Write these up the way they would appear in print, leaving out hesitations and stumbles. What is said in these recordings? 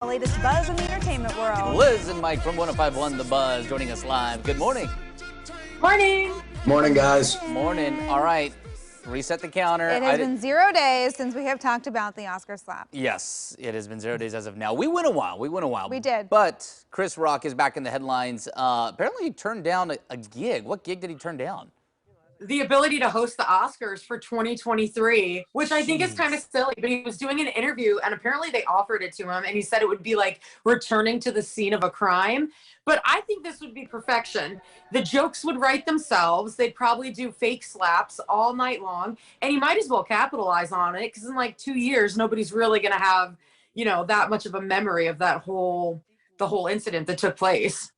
The latest buzz in the entertainment world. Liz and Mike from 105.1 The Buzz joining us live. Good morning. Morning. Morning, guys. Morning. All right. Reset the counter. It has been 0 days since we have talked about the Oscar slap. Yes, it has been 0 days as of now. We went a while. We did. But Chris Rock is back in the headlines. Apparently he turned down a gig. What gig did he turn down? The ability to host the Oscars for 2023, which I think is kind of silly, but he was doing an interview and apparently they offered it to him and he said it would be like returning to the scene of a crime. But I think this would be perfection. The jokes would write themselves. They'd probably do fake slaps all night long and he might as well capitalize on it because in like 2 years, nobody's really going to have, you know, that much of a memory of the whole incident that took place.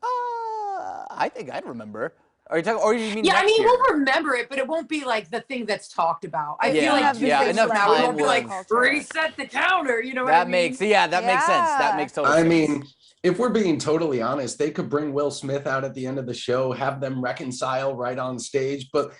I think I'd remember. Are you talking, or you mean yeah, next I mean, year? we'll remember it, but it won't be like the thing that's talked about. I feel like enough now we time won't be like reset the counter. You know what I mean? Makes that makes sense. That makes total sense. I mean, if we're being totally honest, they could bring Will Smith out at the end of the show, have them reconcile right on stage. But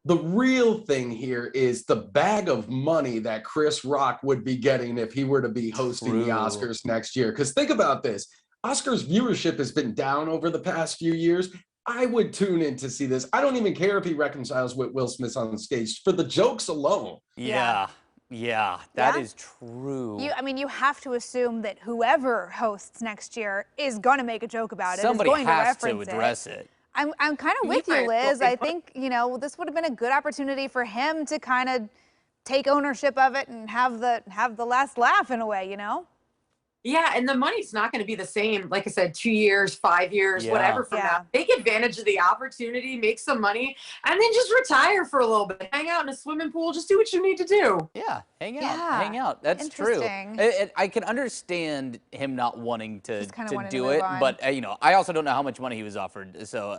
the real thing here is the bag of money that Chris Rock would be getting if he were to be hosting the Oscars next year. Because think about this. Oscars viewership has been down over the past few years. I would tune in to see this. I don't even care if he reconciles with Will Smith on stage for the jokes alone. Yeah, that is true. I mean, you have to assume that whoever hosts next year is going to make a joke about it. Somebody is going has to address it. I'm kind of with you, Liz. I think, you know, this would have been a good opportunity for him to kind of take ownership of it and have the last laugh in a way, you know? Yeah, and the money's not going to be the same. Like I said, 2 years, 5 years, whatever from now. Take advantage of the opportunity, make some money, and then just retire for a little bit. Hang out in a swimming pool. Just do what you need to do. Yeah, hang out. That's true. I can understand him not wanting to do it, but you know, I also don't know how much money he was offered. So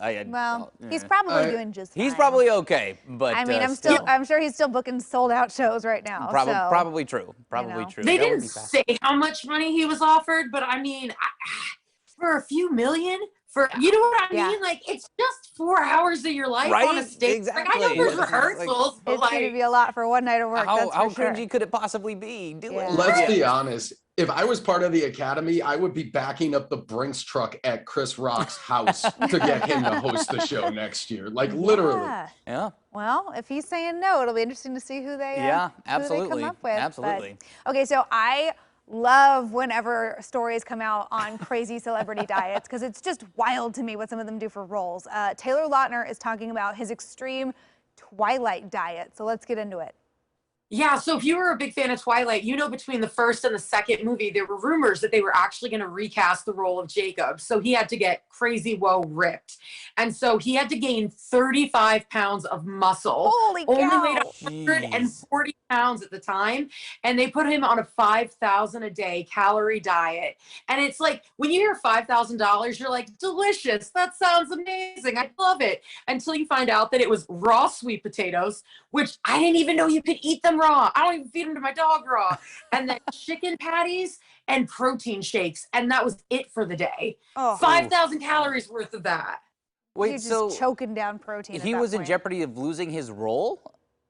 he's probably doing just fine. He's probably okay, but I mean, I'm sure he's still booking sold-out shows right now. Probably true. True. They didn't say how much money he was offered, but I mean, for a few million, you know what I mean? Like, it's just 4 hours of your life on a stage. Exactly. Like, I know there's rehearsals, but it's going to be a lot for one night of work. How cringy could it possibly be? Let's be honest. If I was part of the Academy, I would be backing up the Brinks truck at Chris Rock's house to get him to host the show next year. Like, literally. Yeah. Well, if he's saying no, it'll be interesting to see who they absolutely come up with. Absolutely. But, okay, so I love whenever stories come out on crazy celebrity diets because it's just wild to me what some of them do for roles. Taylor Lautner is talking about his extreme Twilight diet. So let's get into it. Yeah, so if you were a big fan of Twilight, you know between the first and the second movie, there were rumors that they were actually going to recast the role of Jacob. So he had to get crazy ripped. And so he had to gain 35 pounds of muscle. Holy cow. Only weighed 140 pounds at the time. And they put him on a 5,000 a day calorie diet. And it's like, when you hear $5,000, you're like, delicious. That sounds amazing. I love it. Until you find out that it was raw sweet potatoes, which I didn't even know you could eat them raw. I don't even feed them to my dog raw. And then chicken patties and protein shakes. And that was it for the day. 5,000 calories worth of that. Wait, You're just choking down protein. He was in jeopardy of losing his role?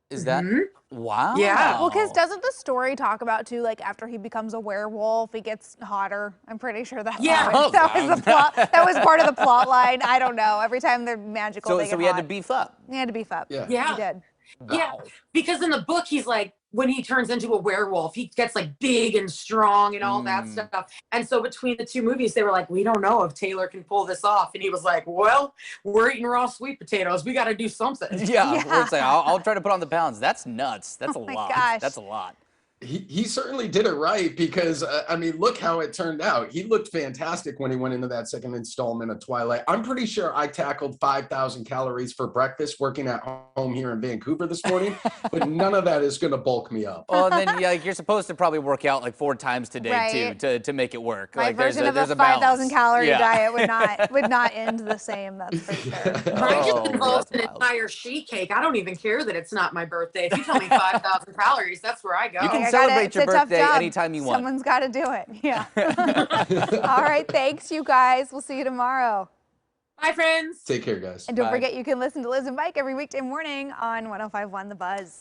Is that? Wow. Yeah. Well, because doesn't the story talk about too, like after he becomes a werewolf, he gets hotter? I'm pretty sure that. That was the plot. That was part of the plot line. I don't know. Every time they're magical, they get so he had to beef up. He had to beef up. Yeah. He did. Wow. Yeah, because in the book, he's like, when he turns into a werewolf, he gets like big and strong and all that stuff. And so between the two movies, they were like, we don't know if Taylor can pull this off. And he was like, well, we're eating raw sweet potatoes. We got to do something. Yeah. I'll try to put on the pounds. That's nuts. That's a lot. Gosh. That's a lot. He certainly did it right because, I mean, look how it turned out. He looked fantastic when he went into that second installment of Twilight. I'm pretty sure I tackled 5,000 calories for breakfast working at home here in Vancouver this morning, but none of that is going to bulk me up. Well, and then you're supposed to probably work out like 4 times today too to make it work. My like version of a 5,000 calorie diet would not end the same. That's for sure. I just involved an entire sheet cake. I don't even care that it's not my birthday. If you tell me 5,000 calories, that's where I go. You can celebrate your birthday anytime you want. Someone's got to do it. Yeah. All right. Thanks, you guys. We'll see you tomorrow. Bye, friends. Take care, guys. And don't forget, you can listen to Liz and Mike every weekday morning on 105.1 The Buzz.